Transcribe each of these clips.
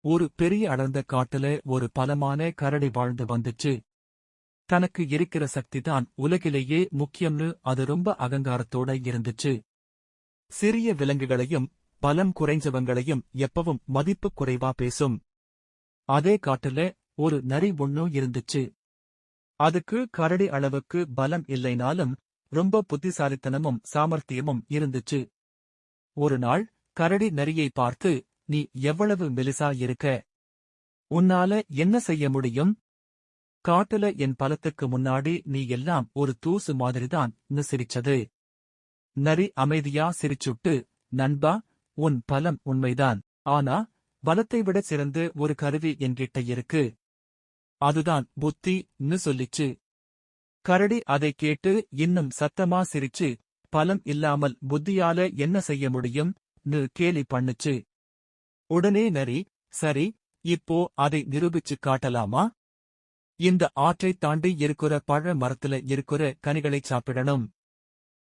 ஒரு பெரிய அடர்ந்த காட்டுல ஒரு பலமான கரடி வாழ்ந்து வந்துச்சு. தனக்கு இருக்கிற சக்திதான் உலகிலேயே முக்கியம்னு அது ரொம்ப அகங்காரத்தோட இருந்துச்சு. சிறிய விலங்குகளையும் பலம் குறைஞ்சவங்களையும் எப்பவும் மதிப்பு குறைவா பேசும். அதே காட்டுல ஒரு நரி ஒண்ணு இருந்துச்சு. அதுக்கு கரடி அளவுக்கு பலம் இல்லைனாலும் ரொம்ப புத்திசாலித்தனமும் சாமர்த்தியமும் இருந்துச்சு. ஒரு நாள் கரடி நரியை பார்த்து, "நீ எவ்வளவு மெலிசா இருக்க? உன்னால என்ன செய்ய முடியும்? காட்டுல என் பலத்துக்கு முன்னாடி நீ எல்லாம் ஒரு தூசு மாதிரிதான்"ன்னு சிரிச்சது. நரி அமைதியா சிரிச்சுட்டு, "நண்பா, உன் பலம் உண்மைதான். ஆனா பலத்தை விட சிறந்த ஒரு கருவி என்கிட்ட இருக்கு. அதுதான் புத்தின்னு சொல்லிச்சு. கரடி அதைக் கேட்டு இன்னும் சத்தமா சிரிச்சு, "பலம் இல்லாமல் புத்தியால என்ன செய்ய முடியும்"ன்னு கேலி பண்ணுச்சு. உடனே நரி, "சரி, இப்போ அதை நிரூபிச்சு காட்டலாமா? இந்த ஆற்றைத் தாண்டி இருக்கிற பழ மரத்துல இருக்கிற கனிகளைச் சாப்பிடணும்.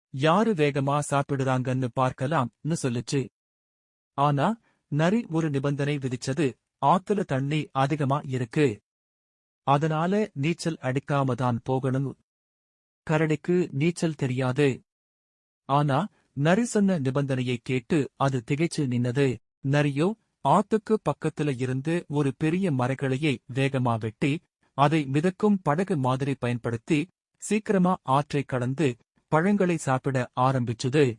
யாரு வேகமா சாப்பிடுறாங்கன்னு பார்க்கலாம்னு சொல்லுச்சு. ஆனா நரி ஒரு நிபந்தனை விதிச்சது, "ஆத்துல தண்ணி அதிகமா இருக்கு. அதனால நீச்சல் அடிக்காம தான் போகணும்". கரடிக்கு நீச்சல் தெரியாது. ஆனா நரி சொன்ன நிபந்தனையைக் கேட்டு அது திகைச்சு நின்னது. நரியோ ஆத்துக்கு பக்கத்துல இருந்து ஒரு பெரிய மரக்கிளையை வேகமா வெட்டி, அதை மிதக்கும் படகு மாதிரி பயன்படுத்தி சீக்கிரமா ஆற்றைக் கடந்து பழங்களை சாப்பிட ஆரம்பிச்சுது.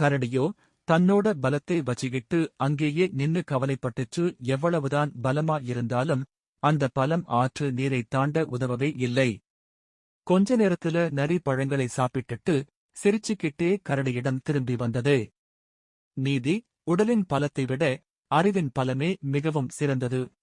கரடியோ தன்னோட பலத்தை வச்சுக்கிட்டு அங்கேயே நின்னு கவலைப்பட்டுச்சு. எவ்வளவுதான் பலமா இருந்தாலும் அந்த பலம் ஆற்று நீரை தாண்ட உதவவே இல்லை. கொஞ்ச நேரத்துல நரி பழங்களை சாப்பிட்டுட்டு சிரிச்சுக்கிட்டே கரடியிடம் திரும்பி வந்தது. "நீதி, உடலின் பலத்தை விட அறிவின் பலமே மிகவும் சிறந்தது.